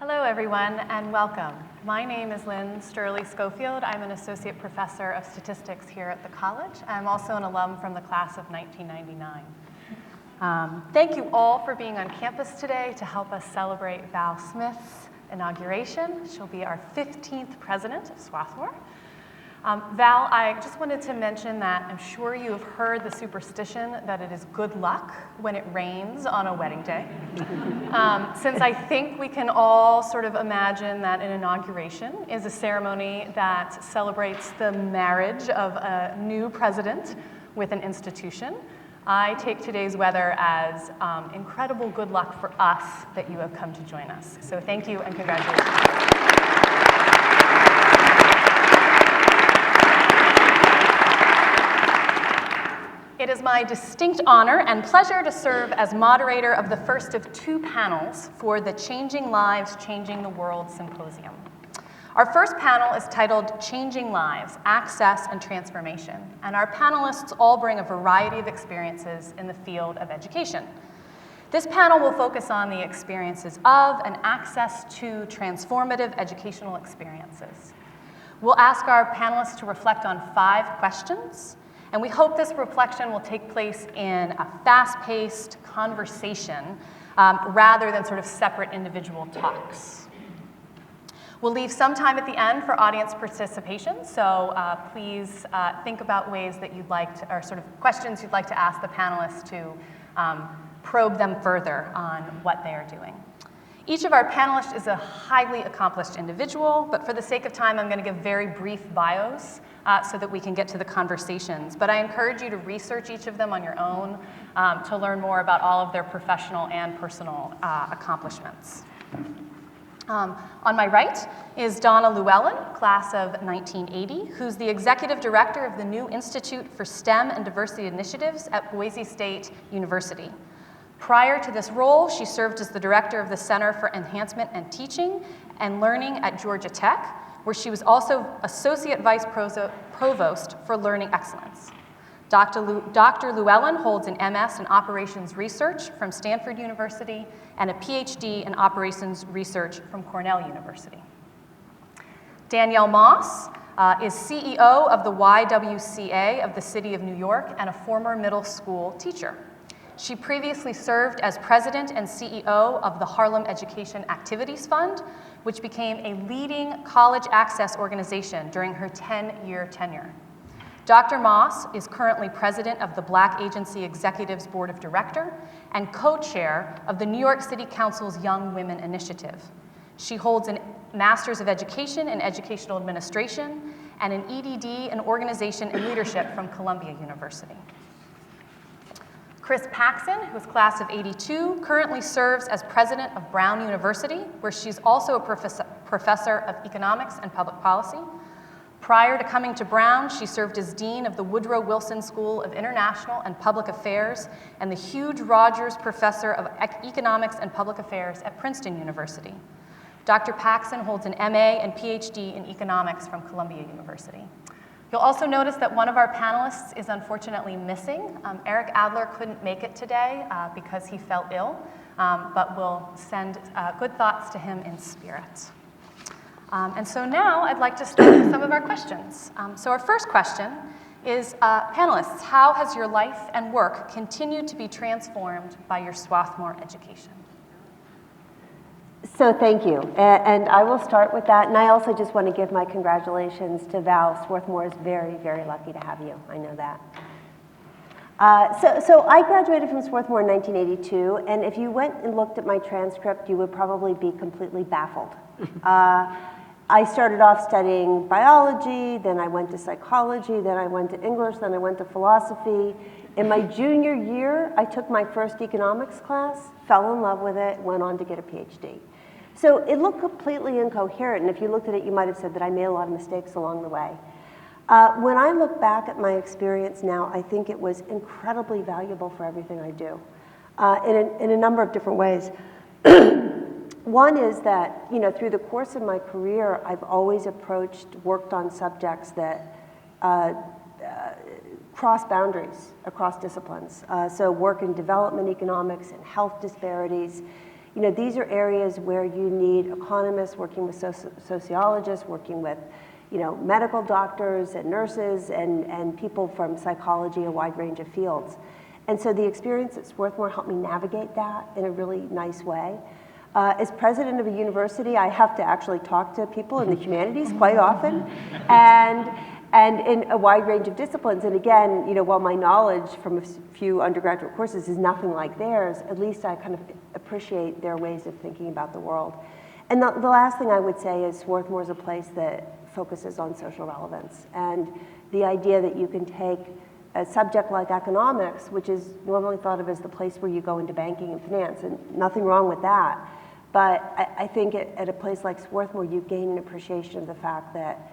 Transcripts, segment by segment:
Hello, everyone, and welcome. My name is Lynn Sturley Schofield. I'm an associate professor of statistics here at the college. I'm also an alum from the class of 1999. Thank you all for being on campus today to help us celebrate Val Smith's inauguration. She'll be our 15th president of Swarthmore. Val, I just wanted to mention that I'm sure you have heard the superstition that it is good luck when it rains on a wedding day. Since I think we can all sort of imagine that an inauguration is a ceremony that celebrates the marriage of a new president with an institution, I take today's weather as incredible good luck for us that you have come to join us. So thank you and congratulations. It is my distinct honor and pleasure to serve as moderator of the first of two panels for the Changing Lives, Changing the World Symposium. Our first panel is titled Changing Lives, Access and Transformation, and our panelists all bring a variety of experiences in the field of education. This panel will focus on the experiences of and access to transformative educational experiences. We'll ask our panelists to reflect on 5 questions, and we hope this reflection will take place in a fast-paced conversation rather than sort of separate individual talks. We'll leave some time at the end for audience participation, so please think about ways that you'd like to, or sort of questions you'd like to ask the panelists to probe them further on what they are doing. Each of our panelists is a highly accomplished individual, but for the sake of time, I'm going to give very brief bios so that we can get to the conversations. But I encourage you to research each of them on your own to learn more about all of their professional and personal accomplishments. On my right is Donna Llewellyn, class of 1980, who's the executive director of the new Institute for STEM and Diversity Initiatives at Boise State University. Prior to this role, she served as the director of the Center for Enhancement and Teaching and Learning at Georgia Tech, where she was also Associate Vice Provost for Learning Excellence. Dr. Llewellyn holds an MS in Operations Research from Stanford University and a PhD in Operations Research from Cornell University. Danielle Moss is CEO of the YWCA of the City of New York and a former middle school teacher. She previously served as president and CEO of the Harlem Education Activities Fund, which became a leading college access organization during her 10-year tenure. Dr. Moss is currently president of the Black Agency Executives Board of Directors and co-chair of the New York City Council's Young Women Initiative. She holds a Master's of Education in Educational Administration and an EDD in Organization and Leadership from Columbia University. Chris Paxson, who is class of 82, currently serves as president of Brown University, where she's also a professor of economics and public policy. Prior to coming to Brown, she served as dean of the Woodrow Wilson School of International and Public Affairs and the Hugh Rogers Professor of Economics and Public Affairs at Princeton University. Dr. Paxson holds an MA and PhD in economics from Columbia University. You'll also notice that one of our panelists is unfortunately missing. Eric Adler couldn't make it today because he fell ill, but we'll send good thoughts to him in spirit. And so now I'd like to start with some of our questions. So our first question is, panelists, how has your life and work continued to be transformed by your Swarthmore education? So thank you, and I will start with that, and I also just want to give my congratulations to Val. Swarthmore is very, very lucky to have you, I know that. So I graduated from Swarthmore in 1982, and if you went and looked at my transcript, you would probably be completely baffled. I started off studying biology, then I went to psychology, then I went to English, then I went to philosophy. In my junior year, I took my first economics class, fell in love with it, went on to get a PhD. So it looked completely incoherent, and if you looked at it, you might have said that I made a lot of mistakes along the way. When I look back at my experience now, I think it was incredibly valuable for everything I do, in a number of different ways. One is that, through the course of my career, I've always worked on subjects that cross boundaries across disciplines. So work in development economics and health disparities, You know, these are areas where you need economists working with sociologists, working with, you know, medical doctors and nurses and people from psychology, a wide range of fields. And so the experience at Swarthmore helped me navigate that in a really nice way. As president of a university, I have to actually talk to people in the humanities quite often, and in a wide range of disciplines. And again, you know, while my knowledge from a few undergraduate courses is nothing like theirs, at least I kind of appreciate their ways of thinking about the world. And the last thing I would say is Swarthmore is a place that focuses on social relevance, and the idea that you can take a subject like economics, which is normally thought of as the place where you go into banking and finance, and nothing wrong with that. But I think at a place like Swarthmore, you gain an appreciation of the fact that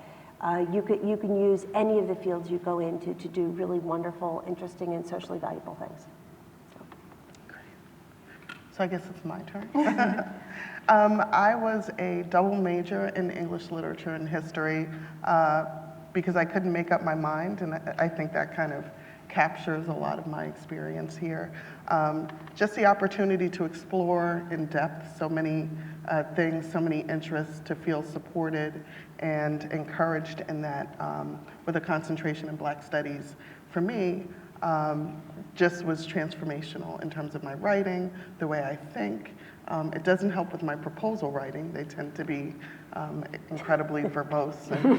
you can use any of the fields you go into to do really wonderful, interesting, and socially valuable things. So I guess it's my turn. I was a double major in English literature and history because I couldn't make up my mind, and I think that kind of captures a lot of my experience here. Just the opportunity to explore in depth so many things, so many interests, to feel supported and encouraged in that, with a concentration in Black studies, for me, just was transformational in terms of my writing, the way I think. It doesn't help with my proposal writing. They tend to be incredibly verbose. And,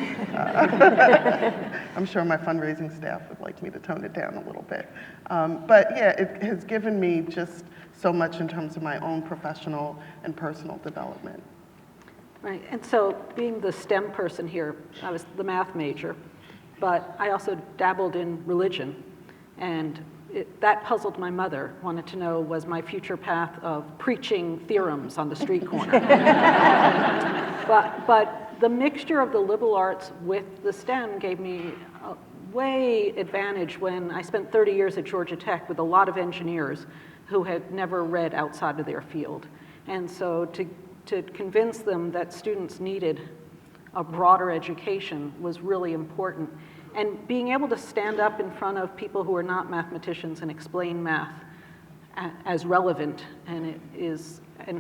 I'm sure my fundraising staff would like me to tone it down a little bit. But yeah, it has given me just so much in terms of my own professional and personal development. Right, and so being the STEM person here, I was the math major, but I also dabbled in religion, and that puzzled my mother, wanted to know, was my future path of preaching theorems on the street corner. but the mixture of the liberal arts with the STEM gave me a way advantage when I spent 30 years at Georgia Tech with a lot of engineers who had never read outside of their field. And so to convince them that students needed a broader education was really important. And being able to stand up in front of people who are not mathematicians and explain math as relevant and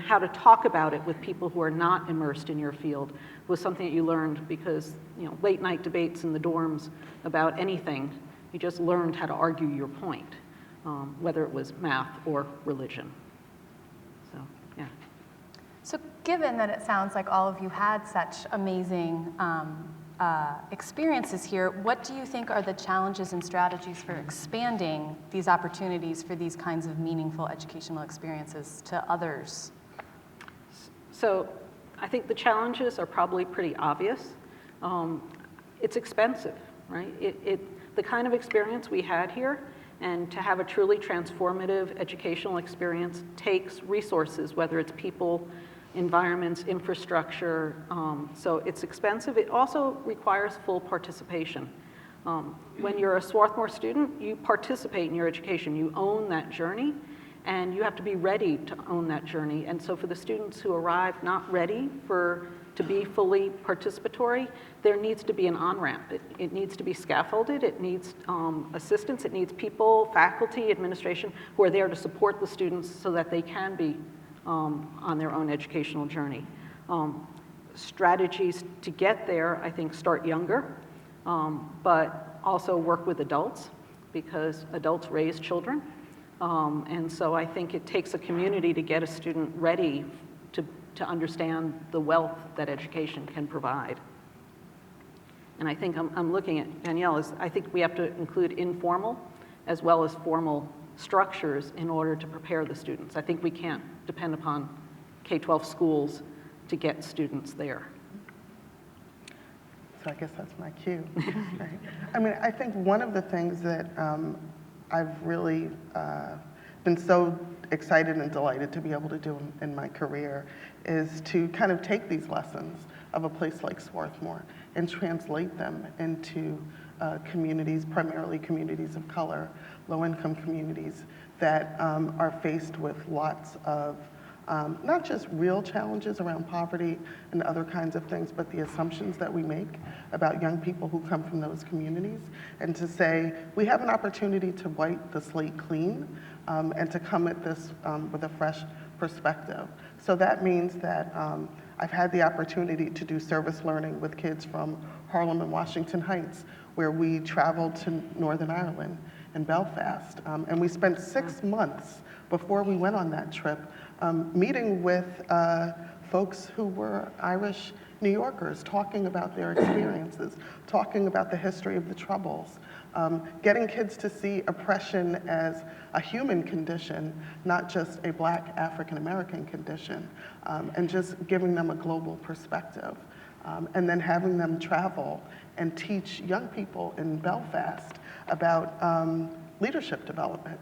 how to talk about it with people who are not immersed in your field was something that you learned because, you know, late night debates in the dorms about anything, you just learned how to argue your point, whether it was math or religion. So, yeah. So given that it sounds like all of you had such amazing experiences here, what do you think are the challenges and strategies for expanding these opportunities for these kinds of meaningful educational experiences to others? So I think the challenges are probably pretty obvious. It's expensive, right? The kind of experience we had here, and to have a truly transformative educational experience takes resources, whether it's people, environments, infrastructure, so it's expensive. It also requires full participation. When you're a Swarthmore student, you participate in your education. You own that journey, and you have to be ready to own that journey. And so for the students who arrive not ready to be fully participatory, there needs to be an on-ramp. It needs to be scaffolded. It needs assistance. It needs people, faculty, administration, who are there to support the students so that they can be on their own educational journey. Strategies to get there, I think, start younger, but also work with adults, because adults raise children. And so I think it takes a community to get a student ready to understand the wealth that education can provide. And I think I'm looking at Danielle, I think we have to include informal as well as formal structures in order to prepare the students. I think we can't depend upon K-12 schools to get students there. So I guess that's my cue. Right. I mean, I think one of the things that I've really been so excited and delighted to be able to do in my career is to kind of take these lessons of a place like Swarthmore and translate them into communities, primarily communities of color, low-income communities that are faced with lots of not just real challenges around poverty and other kinds of things, but the assumptions that we make about young people who come from those communities, and to say, we have an opportunity to wipe the slate clean and to come at this with a fresh perspective. So that means that I've had the opportunity to do service learning with kids from Harlem and Washington Heights, where we traveled to Northern Ireland and Belfast. And we spent 6 months before we went on that trip meeting with folks who were Irish New Yorkers, talking about their experiences, talking about the history of the Troubles, getting kids to see oppression as a human condition, not just a Black African-American condition, and just giving them a global perspective. And then having them travel and teach young people in Belfast about leadership development,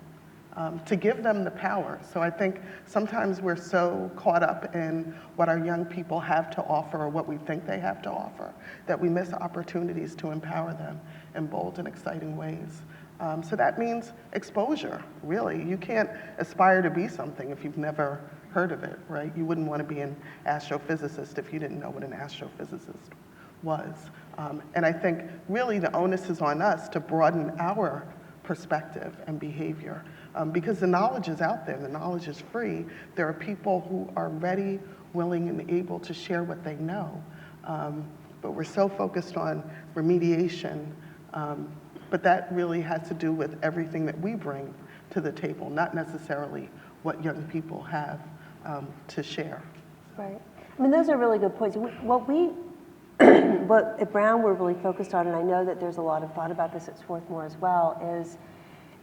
to give them the power. So I think sometimes we're so caught up in what our young people have to offer or what we think they have to offer that we miss opportunities to empower them in bold and exciting ways. So that means exposure, really. You can't aspire to be something if you've never heard of it, right? You wouldn't want to be an astrophysicist if you didn't know what an astrophysicist was. And I think really the onus is on us to broaden our perspective and behavior. Because the knowledge is out there, the knowledge is free. There are people who are ready, willing, and able to share what they know. But we're so focused on remediation, but that really has to do with everything that we bring to the table, not necessarily what young people have to share. Right. I mean, those are really good points. What at Brown we're really focused on, and I know that there's a lot of thought about this at Swarthmore as well, is,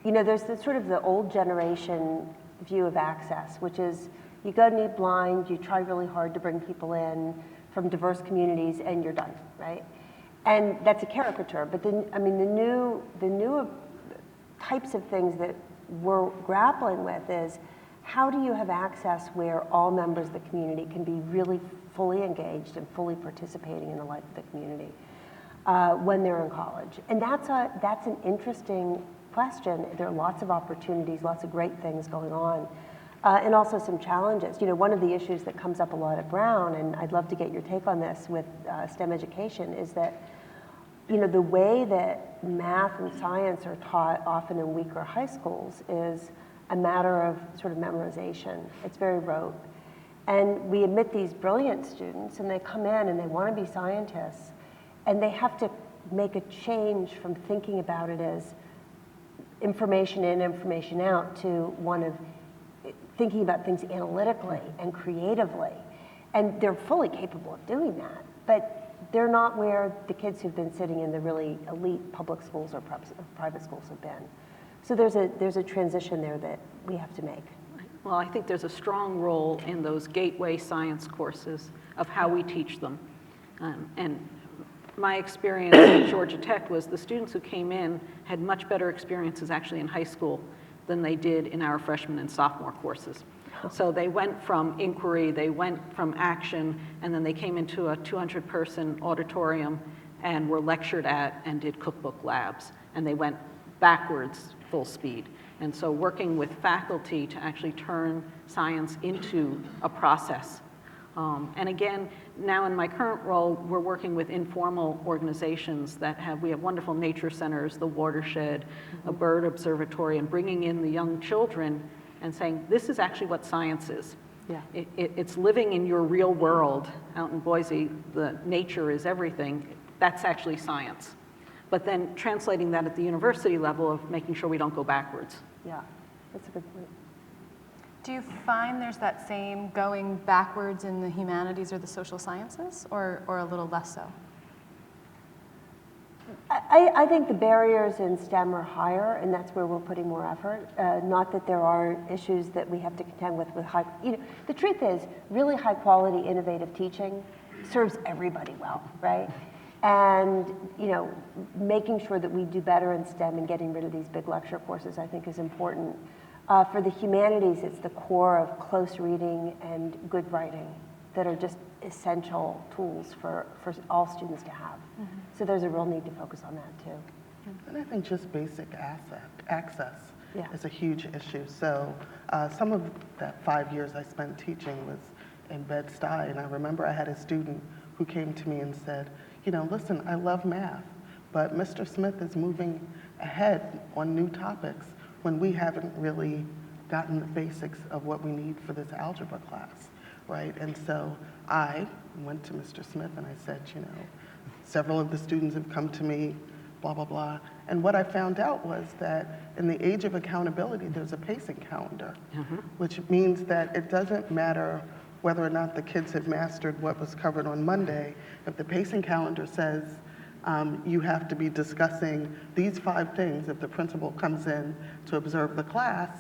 you know, there's the sort of the old generation view of access, which is you go knee blind, you try really hard to bring people in from diverse communities, and you're done, right? And that's a caricature. But then, I mean, the new types of things that we're grappling with is how do you have access where all members of the community can be really fully engaged and fully participating in the life of the community when they're in college? And that's an interesting question. There are lots of opportunities, lots of great things going on, and also some challenges. You know, one of the issues that comes up a lot at Brown, and I'd love to get your take on this with STEM education, is that, you know, the way that math and science are taught often in weaker high schools is a matter of sort of memorization. It's very rote. And we admit these brilliant students, and they come in and they want to be scientists, and they have to make a change from thinking about it as information in, information out, to one of thinking about things analytically and creatively. And they're fully capable of doing that, but they're not where the kids who've been sitting in the really elite public schools or private schools have been. So there's a transition there that we have to make. Well, I think there's a strong role in those gateway science courses of how we teach them. And my experience at Georgia Tech was the students who came in had much better experiences actually in high school than they did in our freshman and sophomore courses. So they went from inquiry, they went from action, and then they came into a 200-person auditorium and were lectured at and did cookbook labs. And they went backwards full speed. And so working with faculty to actually turn science into a process. And again, now in my current role, we're working with informal organizations that we have wonderful nature centers, the Watershed, a bird observatory, and bringing in the young children and saying, this is actually what science is. Yeah. It's living in your real world. Out in Boise, the nature is everything. That's actually science. But then translating that at the university level of making sure we don't go backwards. Yeah, that's a good point. Do you find there's that same going backwards in the humanities or the social sciences, or a little less so? I think the barriers in STEM are higher, and that's where we're putting more effort. Not that there are issues that we have to contend with high, you know, the truth is, really high quality, innovative teaching serves everybody well, right? And, you know, making sure that we do better in STEM and getting rid of these big lecture courses, I think, is important. For the humanities, it's the core of close reading and good writing that are just essential tools for all students to have. Mm-hmm. So there's a real need to focus on that too. And I think just basic access Yeah. is a huge issue. So some of that 5 years I spent teaching was in Bed-Stuy, and I remember I had a student who came to me and said, you know, listen, I love math, but Mr. Smith is moving ahead on new topics when we haven't really gotten the basics of what we need for this algebra class, right? And so I went to Mr. Smith and I said, you know, several of the students have come to me, blah, blah, blah. And what I found out was that in the age of accountability, there's a pacing calendar, which means that it doesn't matter whether or not the kids have mastered what was covered on Monday. If the pacing calendar says you have to be discussing these 5 things if the principal comes in to observe the class,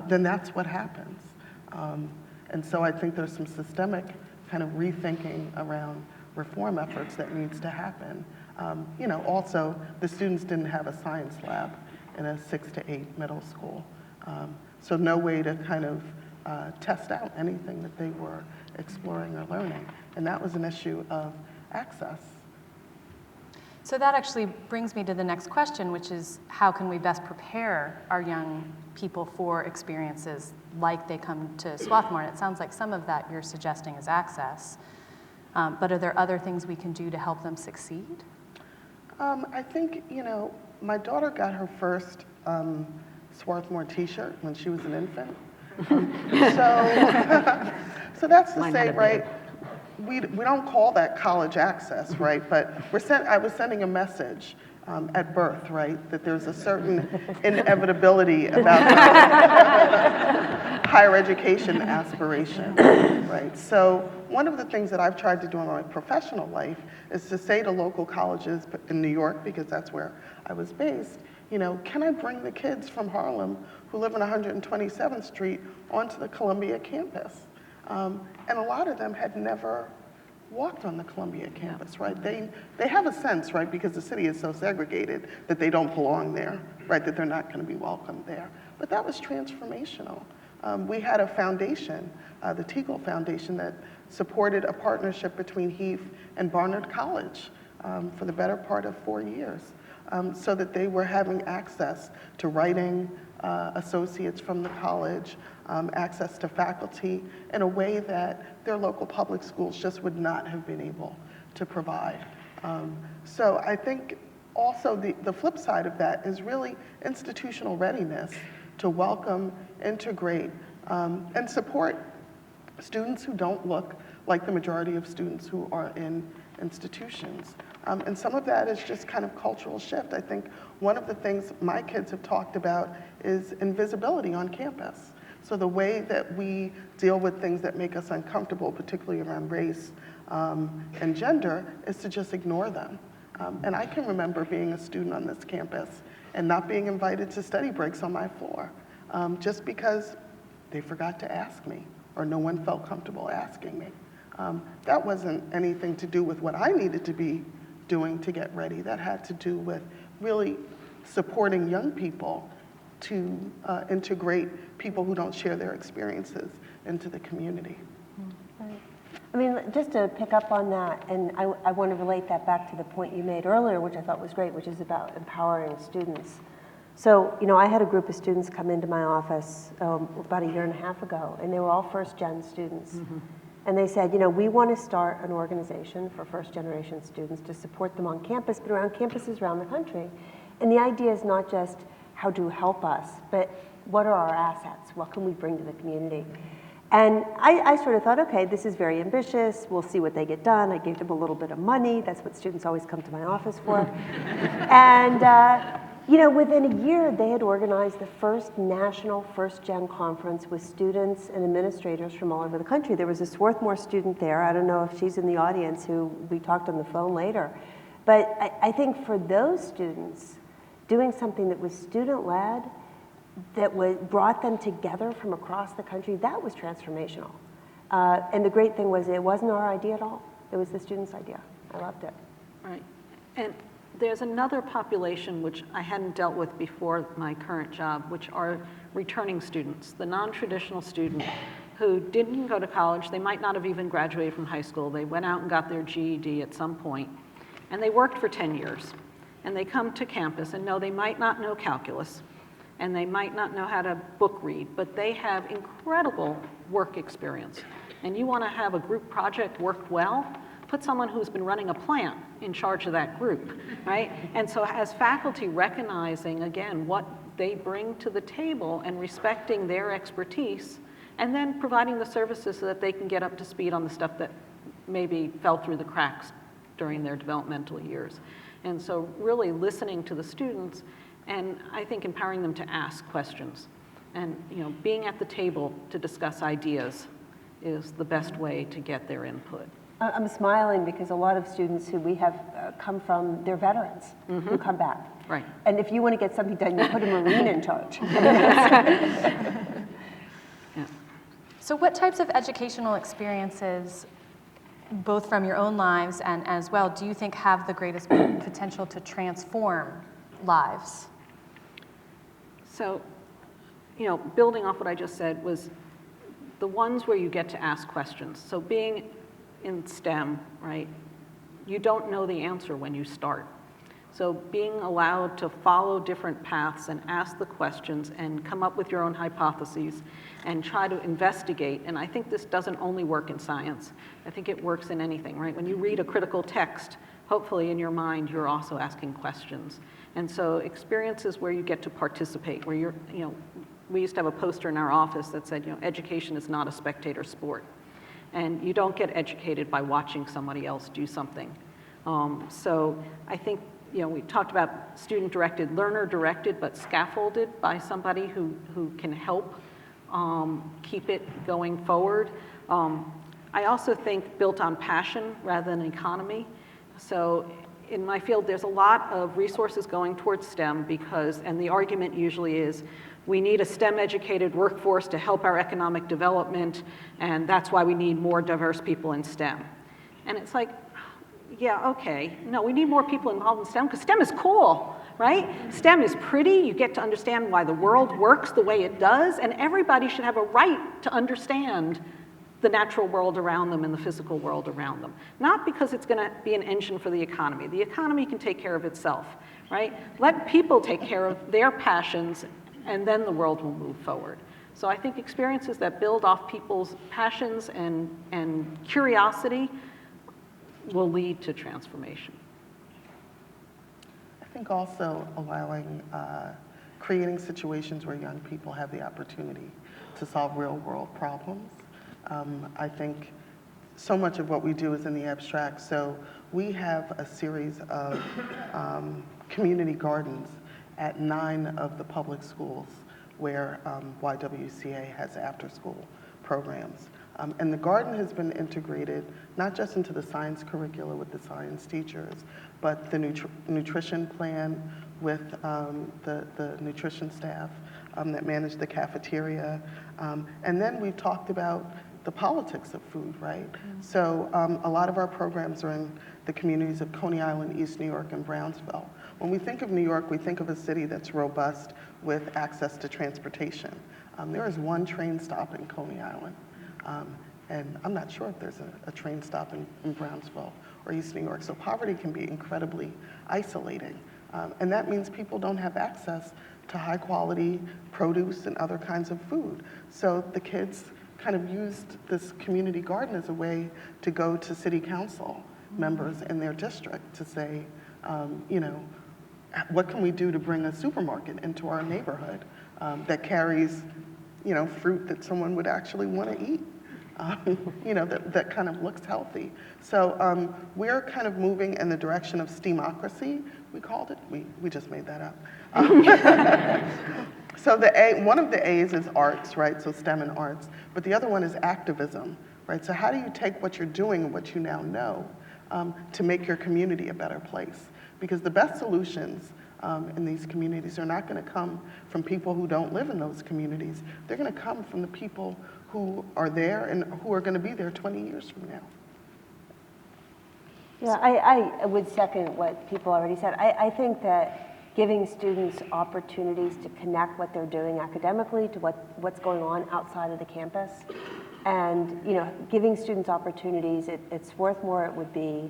then that's what happens. And so I think there's some systemic kind of rethinking around reform efforts that needs to happen. You know, also, the students didn't have a science lab in a 6 to 8 middle school. So no way to kind of test out anything that they were exploring or learning. And that was an issue of access. So that actually brings me to the next question, which is how can we best prepare our young people for experiences like they come to Swarthmore? And it sounds like some of that you're suggesting is access. But are there other things we can do to help them succeed? I think, you know, my daughter got her first Swarthmore t-shirt when she was an infant. So that's to say, right, we don't call that college access, right? But I was sending a message at birth, right, that there's a certain inevitability about higher education aspiration, right? So one of the things that I've tried to do in my professional life is to say to local colleges in New York, because that's where I was based, you know, can I bring the kids from Harlem who live on 127th Street onto the Columbia campus? And a lot of them had never walked on the Columbia campus, right? They have a sense, right, because the city is so segregated that they don't belong there, right, that they're not going to be welcomed there. But that was transformational. We had a foundation, the Teagle Foundation, that supported a partnership between Heath and Barnard College for the better part of 4 years, so that they were having access to writing associates from the college, access to faculty in a way that their local public schools just would not have been able to provide. So I think also the flip side of that is really institutional readiness to welcome, integrate, and support students who don't look like the majority of students who are in institutions. And some of that is just kind of cultural shift. I think one of the things my kids have talked about is invisibility on campus. So the way that we deal with things that make us uncomfortable, particularly around race and gender, is to just ignore them. And I can remember being a student on this campus and not being invited to study breaks on my floor, just because they forgot to ask me or no one felt comfortable asking me. That wasn't anything to do with what I needed to be doing to get ready. That had to do with really supporting young people to integrate people who don't share their experiences into the community. Right. I mean, just to pick up on that, and I want to relate that back to the point you made earlier, which I thought was great, which is about empowering students. So, you know, I had a group of students come into my office about 1.5 years ago, and they were all first-gen students. And they said, you know, we want to start an organization for first-generation students to support them on campus, but around campuses around the country. And the idea is not just how to help us, but what are our assets? What can we bring to the community? And I sort of thought, okay, this is very ambitious. We'll see what they get done. I gave them a little bit of money. That's what students always come to my office for. And, you know, within a year, they had organized the first national first-gen conference with students and administrators from all over the country. There was a Swarthmore student there. I don't know if she's in the audience, who we talked on the phone later. But I think for those students, doing something that was student-led, that brought them together from across the country, that was transformational. And the great thing was it wasn't our idea at all. It was the students' idea. I loved it. Right. And there's another population which I hadn't dealt with before my current job, which are returning students, the non-traditional student who didn't go to college. They might not have even graduated from high school. They went out and got their GED at some point, and they worked for 10 years. And they come to campus and know they might not know calculus, and they might not know how to book read, but they have incredible work experience. And you want to have a group project work well, put someone who's been running a plant in charge of that group, right? And so as faculty recognizing, again, what they bring to the table and respecting their expertise, and then providing the services so that they can get up to speed on the stuff that maybe fell through the cracks during their developmental years. And so really listening to the students, and I think empowering them to ask questions. And being at the table to discuss ideas is the best way to get their input. I'm smiling because a lot of students who we have come from, they're veterans who come back. Right. And if you want to get something done, you put a Marine in charge. Yeah. So what types of educational experiences, both from your own lives and as well, do you think have the greatest potential to transform lives? So, building off what I just said was the ones where you get to ask questions. So being in STEM, right, you don't know the answer when you start. So being allowed to follow different paths and ask the questions and come up with your own hypotheses and try to investigate. And I think this doesn't only work in science. I think it works in anything, right? When you read a critical text, hopefully in your mind you're also asking questions. And so experiences where you get to participate, where you're, we used to have a poster in our office that said, education is not a spectator sport. And you don't get educated by watching somebody else do something. So I think, we talked about student-directed, learner-directed, but scaffolded by somebody who can help keep it going forward. I also think built on passion rather than economy. So in my field, there's a lot of resources going towards STEM and the argument usually is, we need a STEM-educated workforce to help our economic development, and that's why we need more diverse people in STEM. And it's like, yeah, okay. No, we need more people involved in STEM because STEM is cool, right? STEM is pretty. You get to understand why the world works the way it does, and everybody should have a right to understand the natural world around them and the physical world around them. Not because it's going to be an engine for the economy. The economy can take care of itself, right? Let people take care of their passions, and then the world will move forward. So I think experiences that build off people's passions and curiosity will lead to transformation. I think also allowing, creating situations where young people have the opportunity to solve real world problems. I think so much of what we do is in the abstract. So we have a series of community gardens at 9 of the public schools where YWCA has after-school programs. And the garden has been integrated not just into the science curricula with the science teachers, but the nutrition plan with the nutrition staff that manage the cafeteria. And then we've talked about the politics of food, right? So a lot of our programs are in the communities of Coney Island, East New York, and Brownsville. When we think of New York, we think of a city that's robust with access to transportation. There is one train stop in Coney Island. And I'm not sure if there's a train stop in Brownsville or East New York. So poverty can be incredibly isolating. And that means people don't have access to high quality produce and other kinds of food. So the kids kind of used this community garden as a way to go to city council members in their district to say, what can we do to bring a supermarket into our neighborhood that carries, fruit that someone would actually want to eat, that kind of looks healthy. So we're kind of moving in the direction of STEAMocracy, we called it. We just made that up. So one of the A's is arts, right? So STEM and arts. But the other one is activism, right? So how do you take what you're doing and what you now know to make your community a better place? Because the best solutions in these communities are not going to come from people who don't live in those communities. They're going to come from the people who are there and who are going to be there 20 years from now. Yeah, I would second what people already said. I think that giving students opportunities to connect what they're doing academically to what's going on outside of the campus, and giving students opportunities, at Swarthmore it would be,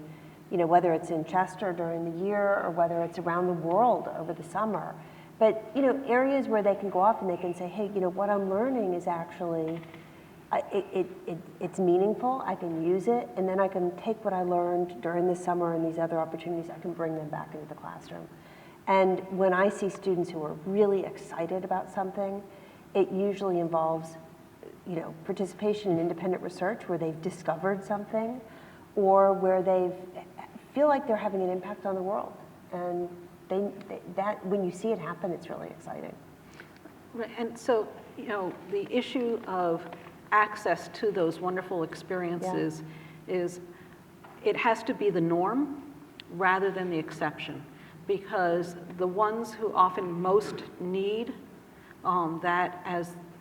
whether it's in Chester during the year or whether it's around the world over the summer, but areas where they can go off and they can say, hey, what I'm learning is actually it's meaningful, I can use it, and then I can take what I learned during the summer and these other opportunities, I can bring them back into the classroom. And when I see students who are really excited about something, it usually involves, participation in independent research where they've discovered something, or where they feel like they're having an impact on the world. And that when you see it happen, it's really exciting. Right, and so, the issue of access to those wonderful experiences is it has to be the norm rather than the exception, because the ones who often most need that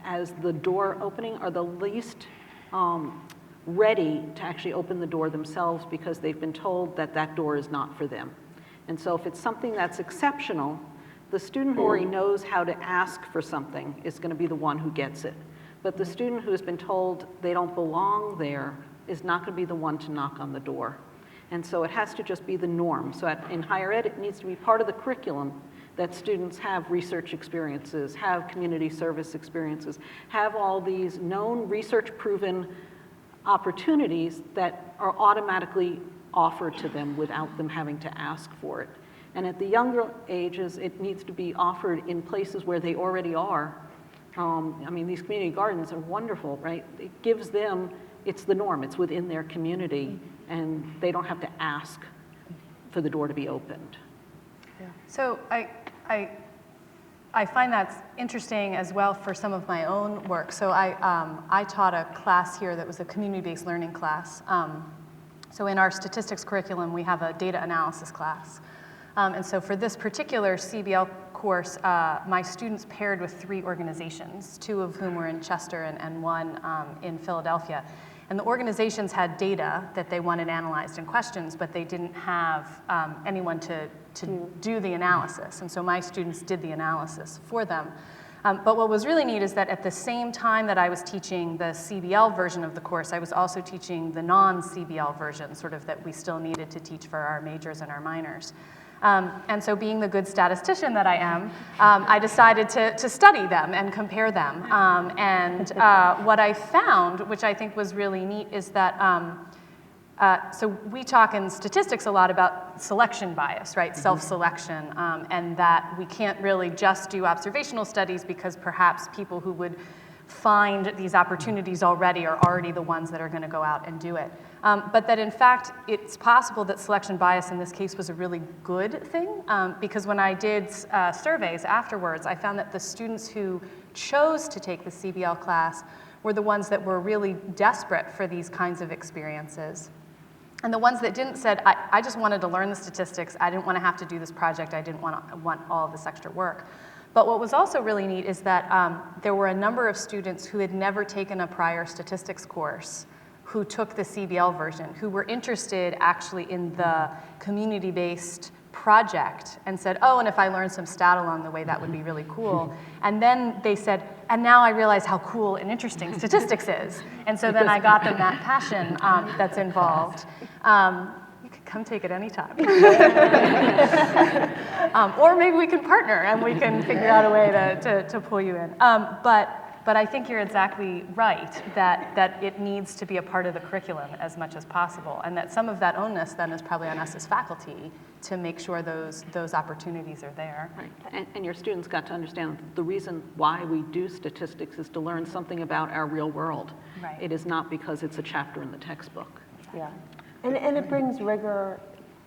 as the door opening are the least ready to actually open the door themselves because they've been told that that door is not for them. And so if it's something that's exceptional, the student who already knows how to ask for something is going to be the one who gets it. But the student who has been told they don't belong there is not going to be the one to knock on the door. And so it has to just be the norm. So in higher ed, it needs to be part of the curriculum that students have research experiences, have community service experiences, have all these known research-proven opportunities that are automatically offered to them without them having to ask for it. And at the younger ages, it needs to be offered in places where they already are. These community gardens are wonderful, right? It gives them, it's the norm, it's within their community, and they don't have to ask for the door to be opened. So I find that's interesting as well for some of my own work. So I taught a class here that was a community-based learning class. So in our statistics curriculum, we have a data analysis class. And so for this particular CBL course, my students paired with 3 organizations, 2 of whom were in Chester and 1 in Philadelphia. And the organizations had data that they wanted analyzed and questions, but they didn't have anyone to do the analysis. And so my students did the analysis for them. But what was really neat is that at the same time that I was teaching the CBL version of the course, I was also teaching the non-CBL version, sort of that we still needed to teach for our majors and our minors. And so being the good statistician that I am, I decided to study them and compare them. What I found, which I think was really neat, is that so we talk in statistics a lot about selection bias, right? Self-selection, and that we can't really just do observational studies because perhaps people who would find these opportunities already are already the ones that are going to go out and do it. But that in fact, it's possible that selection bias in this case was a really good thing, because when I did surveys afterwards, I found that the students who chose to take the CBL class were the ones that were really desperate for these kinds of experiences. And the ones that didn't said, I just wanted to learn the statistics, I didn't want to have to do this project, I didn't want all of this extra work. But what was also really neat is that there were a number of students who had never taken a prior statistics course who took the CBL version, who were interested actually in the community-based project and said, oh, and if I learned some stat along the way, that would be really cool. And then they said, and now I realize how cool and interesting statistics is. And so then I got them that passion that's involved. You can come take it anytime. Or maybe we can partner and we can figure out a way to pull you in. But I think you're exactly right that it needs to be a part of the curriculum as much as possible, and that some of that onus then is probably on us as faculty to make sure those opportunities are there. Right. And your students got to understand the reason why we do statistics is to learn something about our real world. Right. It is not because it's a chapter in the textbook. Yeah, and it brings rigor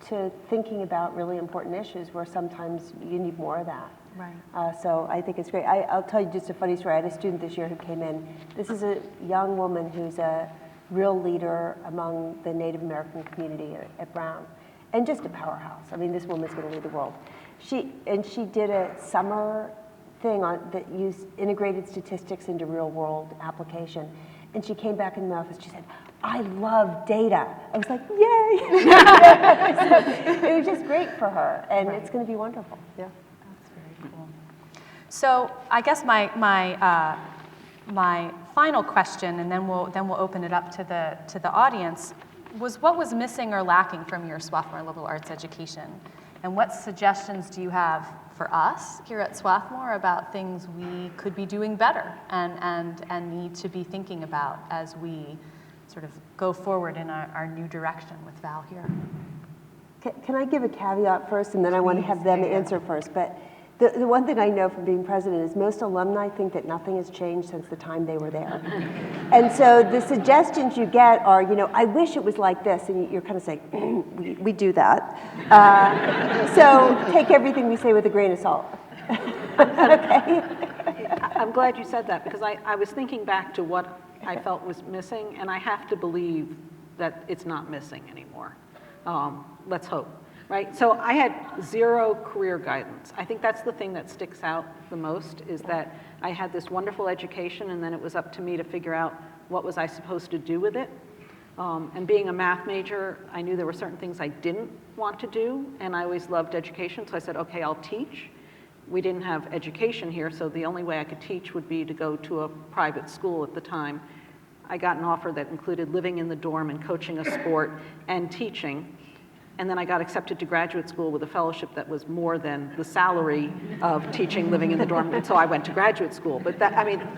to thinking about really important issues where sometimes you need more of that. Right. So I think it's great. I'll tell you just a funny story. I had a student this year who came in. This is a young woman who's a real leader among the Native American community at Brown, and just a powerhouse. I mean, this woman's going to lead the world. She did a summer thing that used integrated statistics into real world application. And she came back in the office, she said, I love data. I was like, yay! So it was just great for her, and It's going to be wonderful. Yeah. So I guess my final question, and then we'll open it up to the audience, was what was missing or lacking from your Swarthmore Liberal Arts education, and what suggestions do you have for us here at Swarthmore about things we could be doing better and need to be thinking about as we sort of go forward in our new direction with Val here? Can I give a caveat first, and then I want to have them answer first? But the one thing I know from being president is most alumni think that nothing has changed since the time they were there. And so the suggestions you get are, I wish it was like this, and you're kind of saying, we do that. So take everything we say with a grain of salt. Okay? I'm glad you said that, because I was thinking back to what I felt was missing, and I have to believe that it's not missing anymore. Let's hope, right? So I had 0 career guidance. I think that's the thing that sticks out the most, is that I had this wonderful education, and then it was up to me to figure out what was I supposed to do with it. And being a math major, I knew there were certain things I didn't want to do, and I always loved education, so I said, okay, I'll teach. We didn't have education here, so the only way I could teach would be to go to a private school at the time. I got an offer that included living in the dorm and coaching a sport and teaching. And then I got accepted to graduate school with a fellowship that was more than the salary of teaching, living in the dorm, and so I went to graduate school. But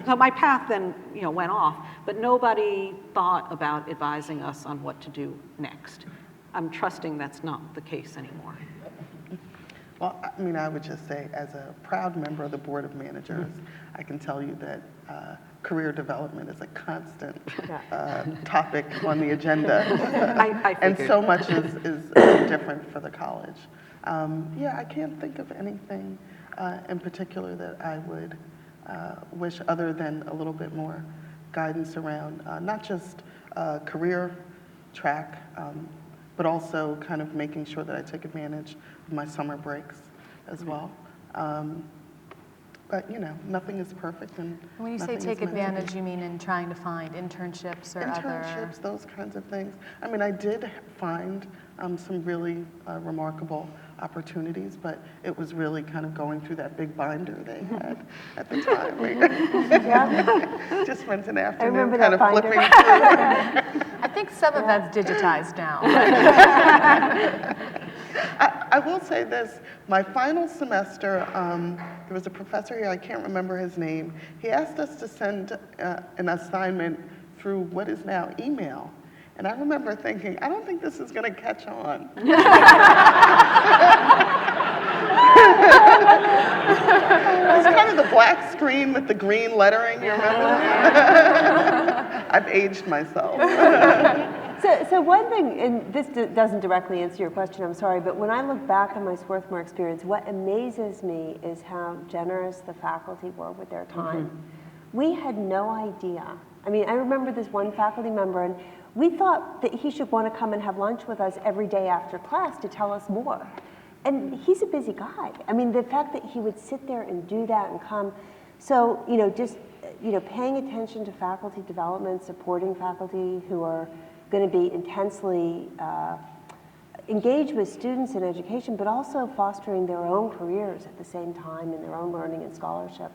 so my path then, went off, but nobody thought about advising us on what to do next. I'm trusting that's not the case anymore. Well, I would just say, as a proud member of the Board of Managers, I can tell you that career development is a constant topic on the agenda. I and figured. so much is different for the college. I can't think of anything in particular that I would wish, other than a little bit more guidance around not just career track, but also kind of making sure that I take advantage of my summer breaks as well. But nothing is perfect, and When you say nothing take is meant to be. advantage, you mean in trying to find internships or other? Internships, those kinds of things. I did find some really remarkable opportunities, but it was really kind of going through that big binder they had at the time. Just spent an afternoon remember kind that of flipping binder. through. I think some of that's digitized now. I will say this, my final semester, there was a professor here, I can't remember his name. He asked us to send an assignment through what is now email. And I remember thinking, I don't think this is going to catch on. It was kind of the black screen with the green lettering, you remember that? I've aged myself. So one thing, and this doesn't directly answer your question, I'm sorry, but when I look back on my Swarthmore experience, what amazes me is how generous the faculty were with their time. We had no idea. I remember this one faculty member, and we thought that he should want to come and have lunch with us every day after class to tell us more. And he's a busy guy. The fact that he would sit there and do that and come. So, paying attention to faculty development, supporting faculty who are going to be intensely engaged with students in education, but also fostering their own careers at the same time in their own learning and scholarship.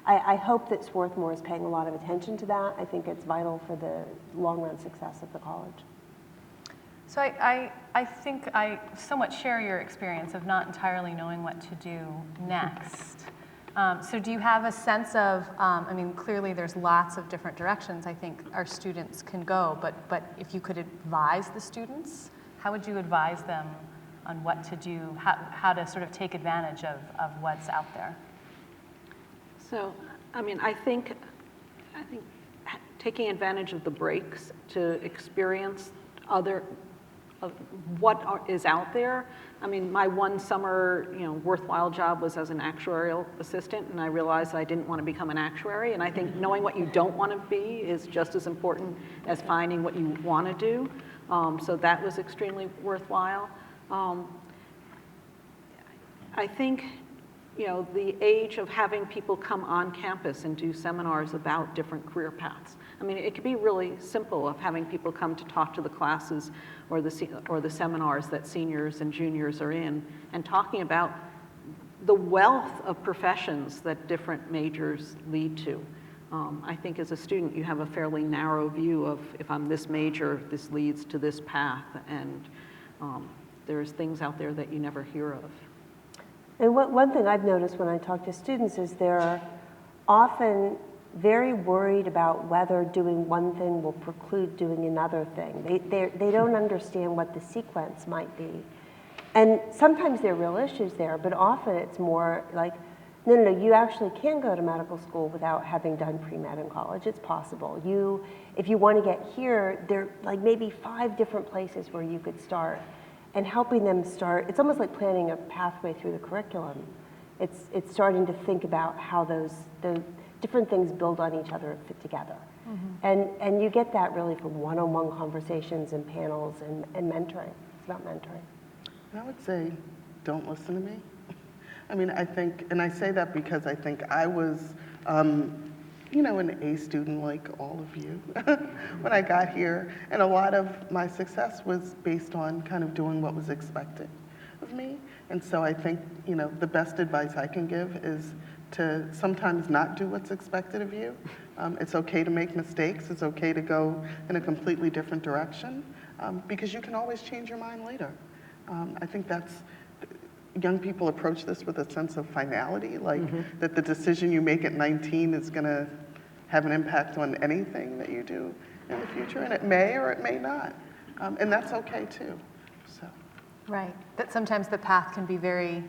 I hope that Swarthmore is paying a lot of attention to that. I think it's vital for the long-run success of the college. So I think I somewhat share your experience of not entirely knowing what to do next. So do you have a sense of, clearly there's lots of different directions I think our students can go, but if you could advise the students, how would you advise them on what to do, how to sort of take advantage of what's out there? So, I think taking advantage of the breaks to experience what is out there. My one summer, worthwhile job was as an actuarial assistant, and I realized I didn't want to become an actuary. And I think knowing what you don't want to be is just as important as finding what you want to do. So that was extremely worthwhile. I think, the age of having people come on campus and do seminars about different career paths. It could be really simple of having people come to talk to the classes or the seminars that seniors and juniors are in, and talking about the wealth of professions that different majors lead to. I think as a student, you have a fairly narrow view of, if I'm this major, this leads to this path, and there's things out there that you never hear of. And one thing I've noticed when I talk to students is they're often very worried about whether doing one thing will preclude doing another thing. They don't understand what the sequence might be. And sometimes there are real issues there, but often it's more like, no, you actually can go to medical school without having done pre-med in college. It's possible. If you want to get here, there are like maybe 5 different places where you could start. And helping them start, it's almost like planning a pathway through the curriculum. It's starting to think about how those different things build on each other and fit together. And you get that really from one-on-one conversations and panels and mentoring. It's about mentoring. And I would say, don't listen to me. I mean, I think, and I say that because I think I was, an A student like all of you when I got here. And a lot of my success was based on kind of doing what was expected of me. And so I think, the best advice I can give is to sometimes not do what's expected of you. It's okay to make mistakes. It's okay to go in a completely different direction because you can always change your mind later. I think young people approach this with a sense of finality, like that the decision you make at 19 is going to have an impact on anything that you do in the future, and it may or it may not. And that's okay too. So. Right, that sometimes the path can be very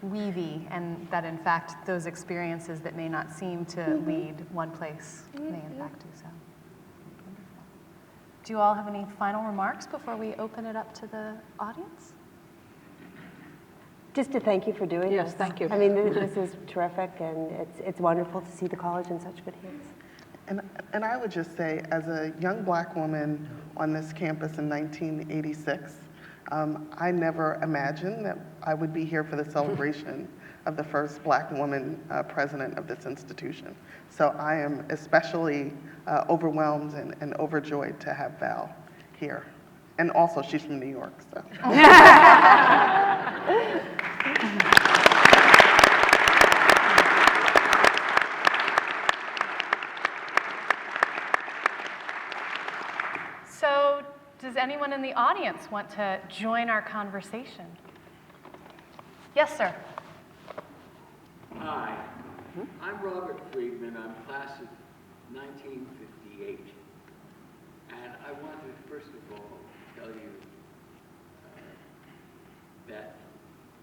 weavy, and that in fact those experiences that may not seem to lead one place may in fact do so. Wonderful. Do you all have any final remarks before we open it up to the audience? Just to thank you for doing this. Yes, thank you. I mean, this is terrific, and it's wonderful to see the college in such good hands. And I would just say, as a young Black woman on this campus in 1986, I never imagined that I would be here for the celebration of the first Black woman president of this institution. So I am especially overwhelmed and overjoyed to have Val here. And also, she's from New York, so. So, does anyone in the audience want to join our conversation? Yes, sir. Hi, I'm Robert Friedman. I'm class of 1958. And I want to, first of all, tell you that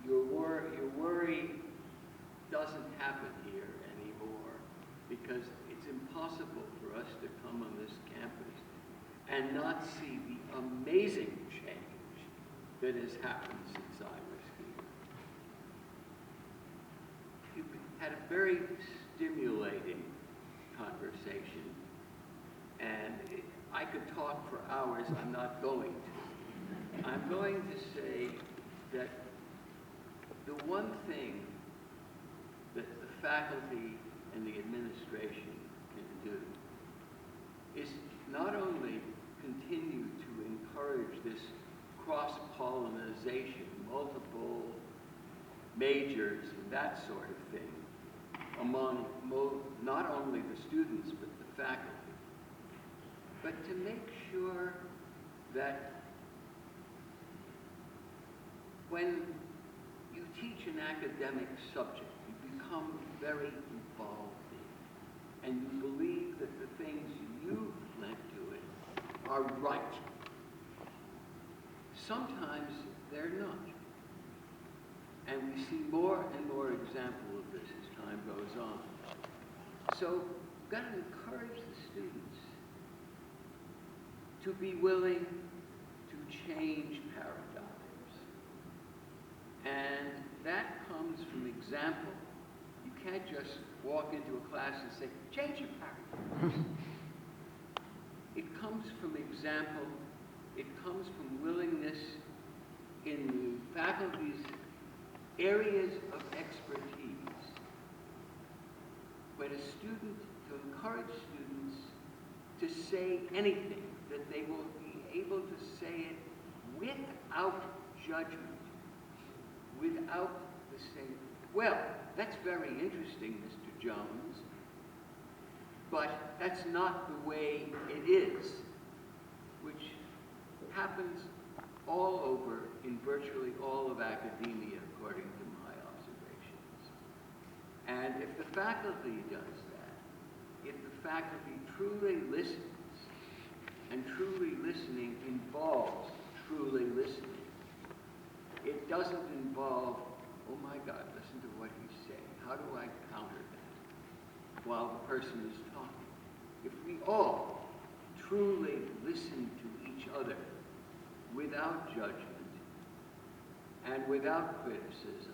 your worry doesn't happen here anymore because it's impossible for us to come on this campus and not see the amazing change that has happened since I was here. You had a very stimulating conversation, and I could talk for hours. I'm not going to. I'm going to say that the one thing that the faculty and the administration can do is not only continue to encourage this cross-pollinization, multiple majors and that sort of thing among not only the students but the faculty, but to make sure that when you teach an academic subject, you become very involved in it, and you believe that the things you've lent to it are right. Sometimes they're not. And we see more and more example of this as time goes on. So we've got to encourage the students to be willing to change paradigms. And that comes from example. You can't just walk into a class and say, change your paradigms. It comes from example. It comes from willingness in the faculty's areas of expertise. When a student, to encourage students to say anything, that they will be able to say it without judgment, without the same, well, that's very interesting, Mr. Jones, but that's not the way it is, which happens all over in virtually all of academia, according to my observations. And if the faculty does that, if the faculty truly listens, and truly listening involves truly listening, It doesn't involve, oh my God, listen to what he's saying. How do I counter that while the person is talking? If we all truly listen to each other without judgment and without criticism,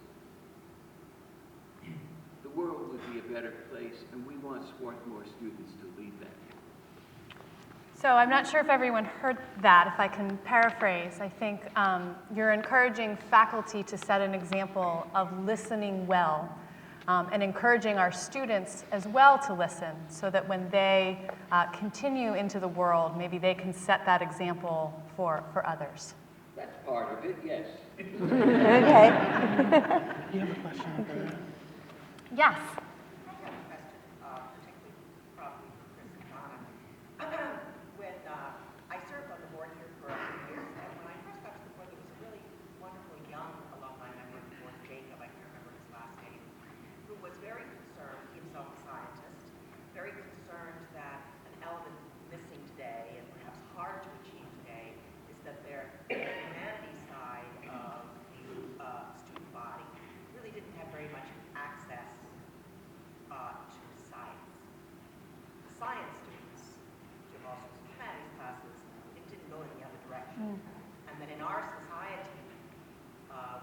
the world would be a better place, and we want Swarthmore students to lead that. So I'm not sure if everyone heard that. If I can paraphrase, I think you're encouraging faculty to set an example of listening well and encouraging our students as well to listen so that when they continue into the world, maybe they can set that example for others. That's part of it, yes. Okay. You have a question over there? Yes. I have a question, particularly probably for Chris and Donna. When I served on the board here for a few years, and when I first got to the board, there was a really wonderful young alumni member of the board, Jacob, I can't remember his last name, who was very concerned, he himself a scientist, very concerned that an element missing today, and perhaps hard to achieve today, is that the humanities side of the student body really didn't have very much access to science. The science students took all sorts of humanities classes and didn't go in the other direction. And that in our society,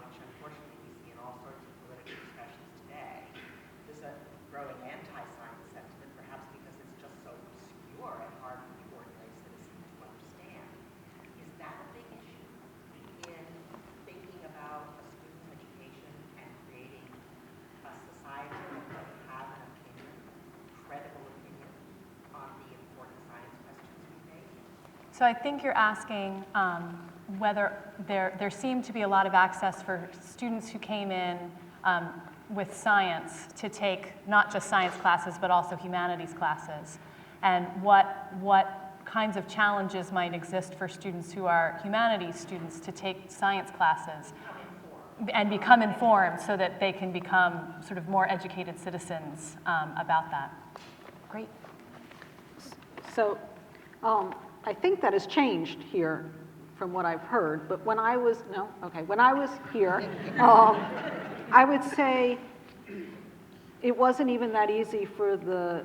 which unfortunately we see in all sorts of political discussions today, there's a growing anti-science sentiment, perhaps because it's just so obscure and hard for the ordinary citizen to understand. Is that a big issue in thinking about a student's education and creating a society that can have an opinion, credible opinion, on the important science questions we face? So I think you're asking whether there seemed to be a lot of access for students who came in with science to take not just science classes but also humanities classes, and what kinds of challenges might exist for students who are humanities students to take science classes and become informed so that they can become sort of more educated citizens about that. Great. So I think that has changed here from what I've heard, but when I was, when I was here, I would say it wasn't even that easy for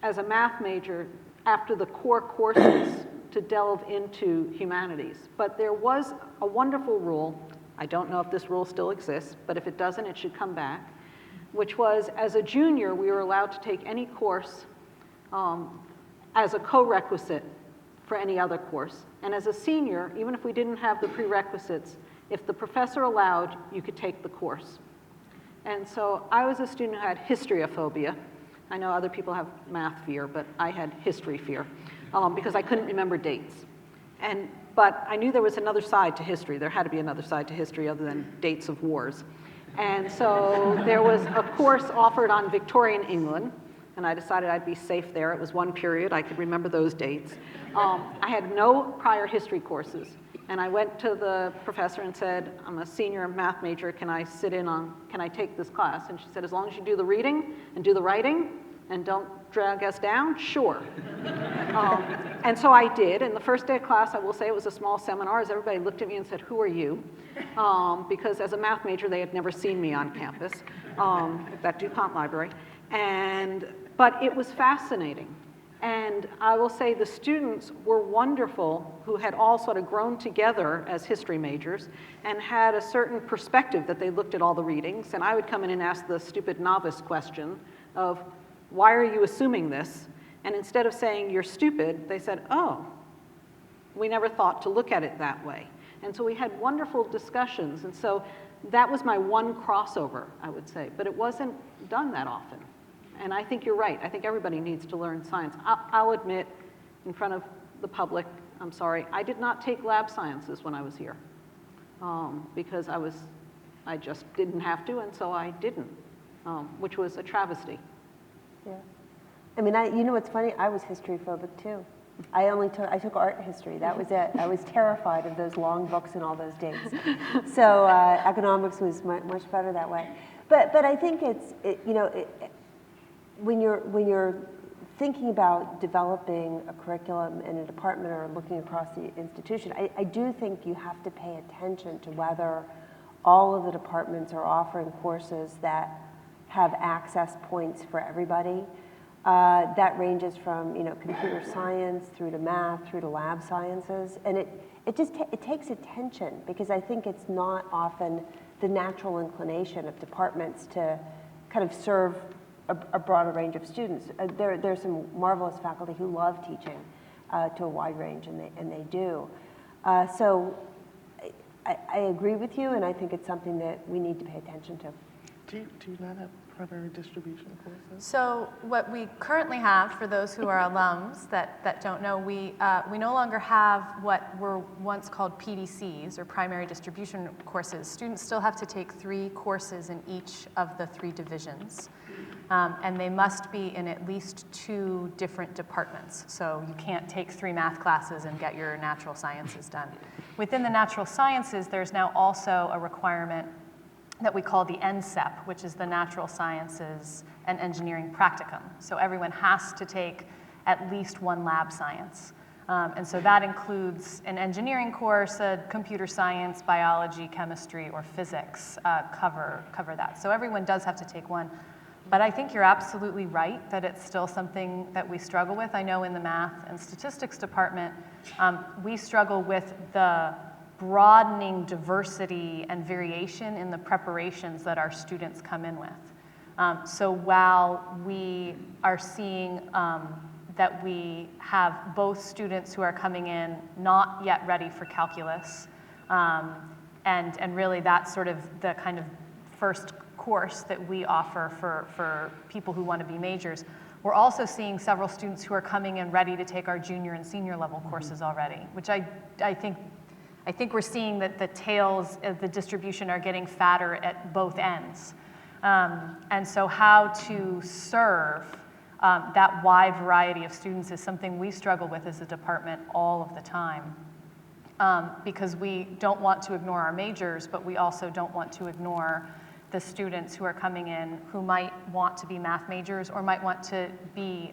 as a math major, after the core courses, to delve into humanities. But there was a wonderful rule, I don't know if this rule still exists, but if it doesn't, it should come back, which was as a junior, we were allowed to take any course as a co-requisite for any other course. And as a senior, even if we didn't have the prerequisites, if the professor allowed, you could take the course. And so I was a student who had historyphobia. I know other people have math fear, but I had history fear because I couldn't remember dates. But I knew there was another side to history. There had to be another side to history other than dates of wars. And so there was a course offered on Victorian England, and I decided I'd be safe there. It was one period. I could remember those dates. I had no prior history courses. And I went to the professor and said, I'm a senior math major, can I take this class? And she said, as long as you do the reading and do the writing and don't drag us down, sure. And so I did. And the first day of class, I will say it was a small seminar, as everybody looked at me and said, who are you? Because as a math major, they had never seen me on campus at DuPont Library. But it was fascinating. And I will say the students were wonderful, who had all sort of grown together as history majors and had a certain perspective that they looked at all the readings. And I would come in and ask the stupid novice question of, why are you assuming this? And instead of saying, you're stupid, they said, oh, we never thought to look at it that way. And so we had wonderful discussions. And so that was my one crossover, I would say. But it wasn't done that often. And I think you're right. I think everybody needs to learn science. I'll admit in front of the public, I'm sorry, I did not take lab sciences when I was here because I just didn't have to, and so I didn't, which was a travesty. Yeah. I mean, you know what's funny? I was history phobic too. I took art history. That was it. I was terrified of those long books and all those dates. So economics was much better that way. But I think when you're thinking about developing a curriculum in a department or looking across the institution, I do think you have to pay attention to whether all of the departments are offering courses that have access points for everybody. That ranges from, computer science through to math, through to lab sciences. And it takes attention, because I think it's not often the natural inclination of departments to kind of serve a broader range of students. There's some marvelous faculty who love teaching to a wide range, and they do. So I agree with you, and I think it's something that we need to pay attention to. Do you not have primary distribution courses? So what we currently have, for those who are alums that don't know, we no longer have what were once called PDCs, or primary distribution courses. Students still have to take 3 courses in each of the 3 divisions, and they must be in at least 2 different departments. So you can't take 3 math classes and get your natural sciences done. Within the natural sciences, there's now also a requirement that we call the NSEP, which is the Natural Sciences and Engineering Practicum. So everyone has to take at least 1 lab science. And so that includes an engineering course, a computer science, biology, chemistry, or physics cover that. So everyone does have to take 1. But I think you're absolutely right that it's still something that we struggle with. I know in the math and statistics department, we struggle with the broadening diversity and variation in the preparations that our students come in with. So while we are seeing that we have both students who are coming in not yet ready for calculus, and really that's sort of the kind of first course that we offer for people who want to be majors, we're also seeing several students who are coming in ready to take our junior and senior level courses already, which I think we're seeing that the tails of the distribution are getting fatter at both ends. And so how to serve that wide variety of students is something we struggle with as a department all of the time. Because we don't want to ignore our majors, but we also don't want to ignore the students who are coming in who might want to be math majors or might want to be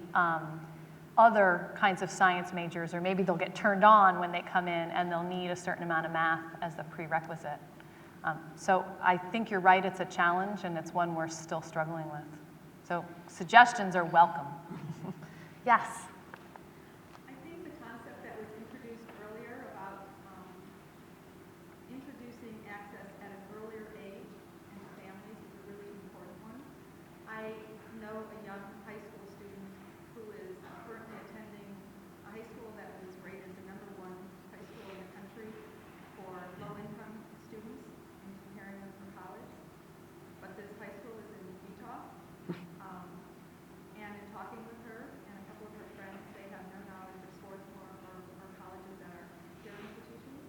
other kinds of science majors, or maybe they'll get turned on when they come in and they'll need a certain amount of math as a prerequisite. So I think you're right, it's a challenge, and it's one we're still struggling with. So suggestions are welcome. Yes? I think the concept that was introduced earlier about introducing access at an earlier age into families is a really important one. I know a young high school student who is currently attending a high school that was rated the #1 high school in the country for low-income students and preparing them for college. But this high school is in Utah. And in talking with her and a couple of her friends, they have no knowledge of Swarthmore or colleges that are peer institutions.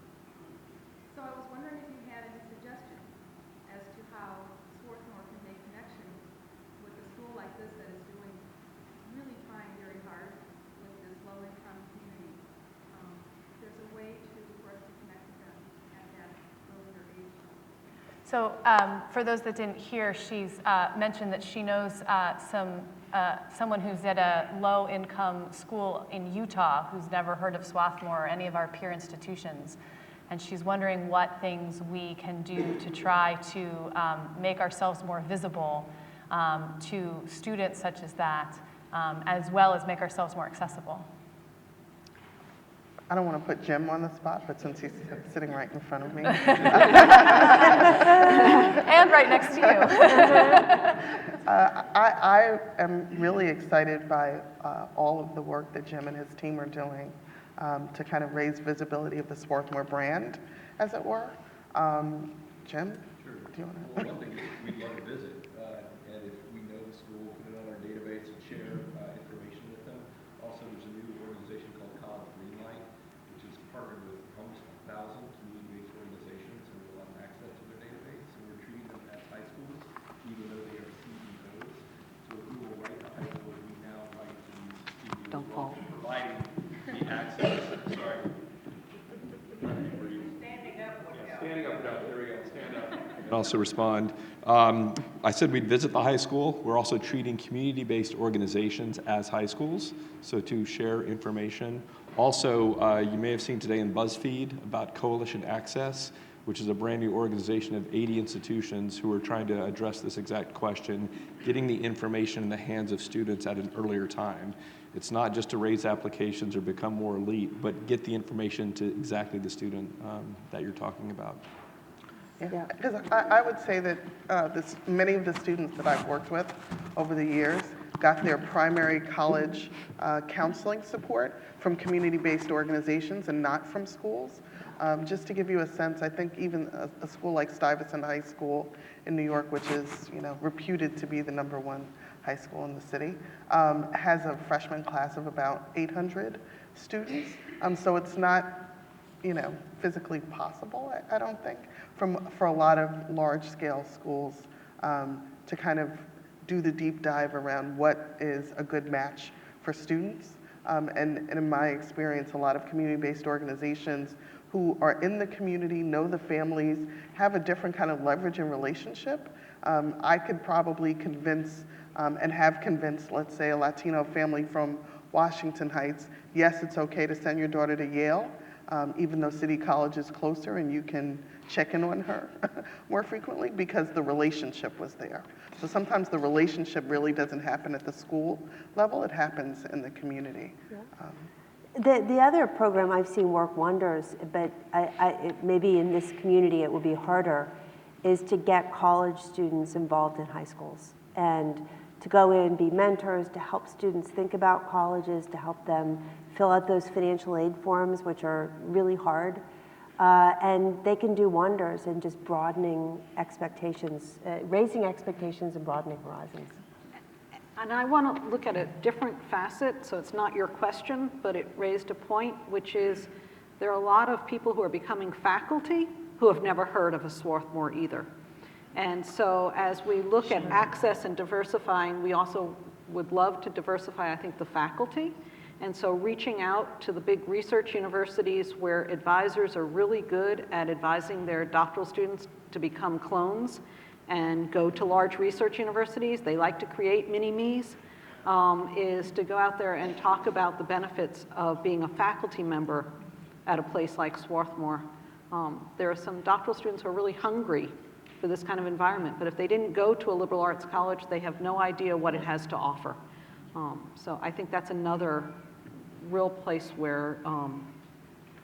So I was wondering if you had any suggestions as to how Swarthmore can make connections with a school like this that is really trying very hard with this low-income community. There's a way for us to connect with them at that earlier age. So for those that didn't hear, she's mentioned that she knows someone who's at a low-income school in Utah who's never heard of Swarthmore or any of our peer institutions. And she's wondering what things we can do to try to make ourselves more visible to students such as that, as well as make ourselves more accessible. I don't want to put Jim on the spot, but since he's sitting right in front of me. And right next to you. I am really excited by all of the work that Jim and his team are doing to kind of raise visibility of the Swarthmore brand, as it were. Jim, Sure. do you want to? Well, one thing is we'd love to visit, and if we know the school, put it on our database and share information with them. Also, there's a new organization called College Greenlight, which is partnered with almost 1,000 community-based organizations, and we will have access to their database, and we're treating them as high schools, even though they are CEOs. So if we will write the high school, we now write to these CEOs. Don't fall. Providing the access, sorry. Standing up, no, there we go, stand up. And also respond. I said we'd visit the high school. We're also treating community-based organizations as high schools, so to share information. Also, you may have seen today in BuzzFeed about Coalition Access. which is a brand new organization of 80 institutions who are trying to address this exact question, getting the information in the hands of students at an earlier time. It's not just to raise applications or become more elite, but get the information to exactly the student that you're talking about. Yeah, because I would say that many of the students that I've worked with over the years got their primary college counseling support from community-based organizations and not from schools. Just to give you a sense, I think even a school like Stuyvesant High School in New York, which is reputed to be the #1 high school in the city, has a freshman class of about 800 students. So it's not physically possible, I don't think, for a lot of large-scale schools to kind of do the deep dive around what is a good match for students. And in my experience, a lot of community-based organizations who are in the community, know the families, have a different kind of leverage and relationship. I could probably convince and have convinced, let's say, a Latino family from Washington Heights, yes, it's okay to send your daughter to Yale, even though City College is closer and you can check in on her more frequently because the relationship was there. So sometimes the relationship really doesn't happen at the school level, it happens in the community. The other program I've seen work wonders, but maybe in this community it would be harder, is to get college students involved in high schools and to go in, be mentors, to help students think about colleges, to help them fill out those financial aid forms, which are really hard. And they can do wonders in just broadening expectations, raising expectations and broadening horizons. And I want to look at a different facet, so it's not your question, but it raised a point, which is there are a lot of people who are becoming faculty who have never heard of a Swarthmore either. And so as we look at access and diversifying, we also would love to diversify, I think, the faculty. And so reaching out to the big research universities where advisors are really good at advising their doctoral students to become clones and go to large research universities, they like to create mini-me's, is to go out there and talk about the benefits of being a faculty member at a place like Swarthmore. There are some doctoral students who are really hungry for this kind of environment, but if they didn't go to a liberal arts college, they have no idea what it has to offer. So I think that's another real place where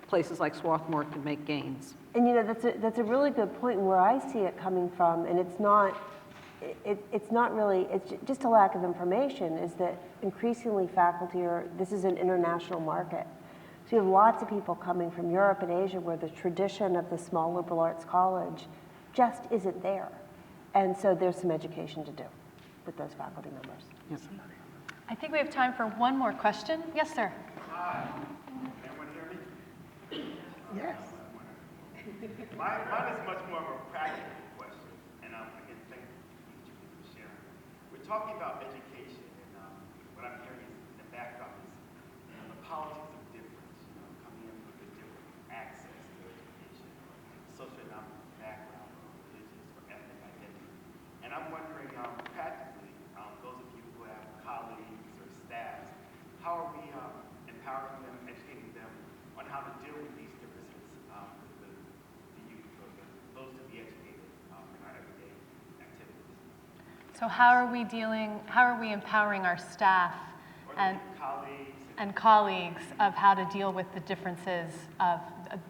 places like Swarthmore can make gains. And that's a really good point. Where I see it coming from, and it's not really, it's just a lack of information, is that increasingly faculty this is an international market. So you have lots of people coming from Europe and Asia where the tradition of the small liberal arts college just isn't there. And so there's some education to do with those faculty members. Yes. I think we have time for one more question. Yes, sir. Hi. Anyone hear me? Yes. Mine is much more of a practical question, and again, thank you for sharing. We're talking about education, and what I'm hearing is the backdrop is the politics of difference, coming in with a different access to education, socioeconomic background, or religious or ethnic identity. And I'm wondering, practically, those of you who have colleagues or staffs, how are we empowering them, educating them on how to deal with these differences with the youth, or those to be educated in our everyday activities? So how are we empowering our staff and colleagues of how to deal with the differences of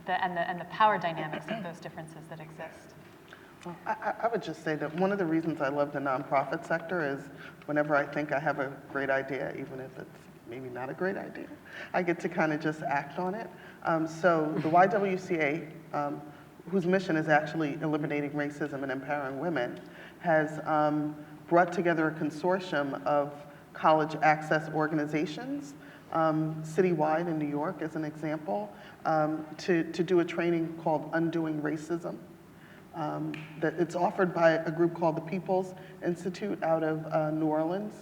and the power dynamics of those differences that exist? Well, I would just say that one of the reasons I love the nonprofit sector is whenever I think I have a great idea, even if it's maybe not a great idea, I get to kind of just act on it. So the YWCA, whose mission is actually eliminating racism and empowering women, has brought together a consortium of college access organizations, citywide in New York as an example, to do a training called Undoing Racism. That it's offered by a group called the People's Institute out of New Orleans.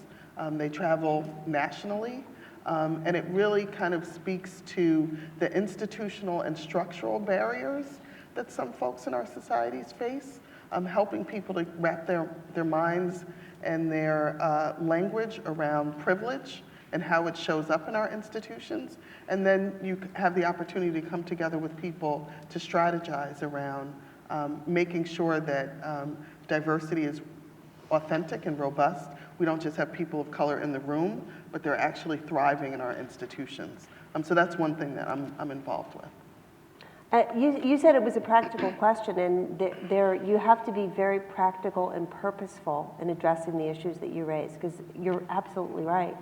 They travel nationally, and it really kind of speaks to the institutional and structural barriers that some folks in our societies face, helping people to wrap their minds and their language around privilege and how it shows up in our institutions. And then you have the opportunity to come together with people to strategize around making sure that diversity is authentic and robust. We don't just have people of color in the room, but they're actually thriving in our institutions. So that's one thing that I'm involved with. You said it was a practical question, and you have to be very practical and purposeful in addressing the issues that you raise, because you're absolutely right.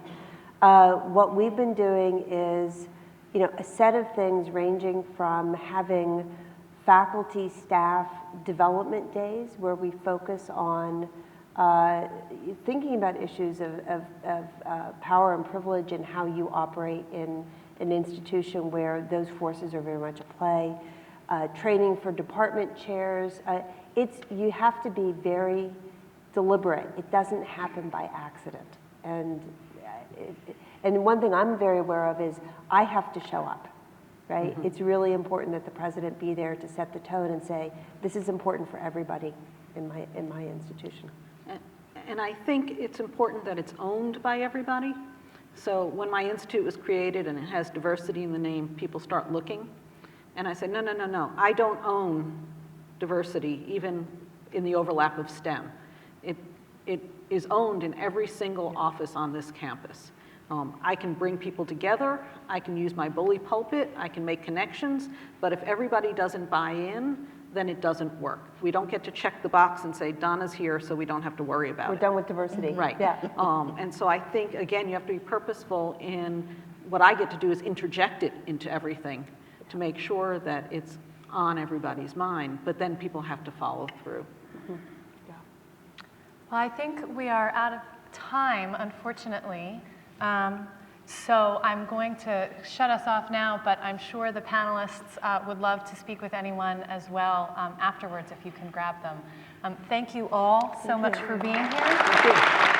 What we've been doing is, a set of things ranging from having faculty, staff development days where we focus on thinking about issues of power and privilege and how you operate in an institution where those forces are very much at play, training for department chairs. You have to be very deliberate. It doesn't happen by accident. And one thing I'm very aware of is I have to show up, right? Mm-hmm. It's really important that the president be there to set the tone and say, this is important for everybody in my institution. And I think it's important that it's owned by everybody. So when my institute was created and it has diversity in the name, people start looking. And I said, no, I don't own diversity, even in the overlap of STEM. It is owned in every single office on this campus. I can bring people together, I can use my bully pulpit, I can make connections, but if everybody doesn't buy in, then it doesn't work. We don't get to check the box and say, Donna's here, so we don't have to worry about it. We're done with diversity. Right. Yeah. And so I think, again, you have to be purposeful in what I get to do is interject it into everything to make sure that it's on everybody's mind, but then people have to follow through. Mm-hmm. Yeah. Well, I think we are out of time, unfortunately. So I'm going to shut us off now, but I'm sure the panelists would love to speak with anyone as well afterwards if you can grab them. Thank you all so much for being here. Thank you.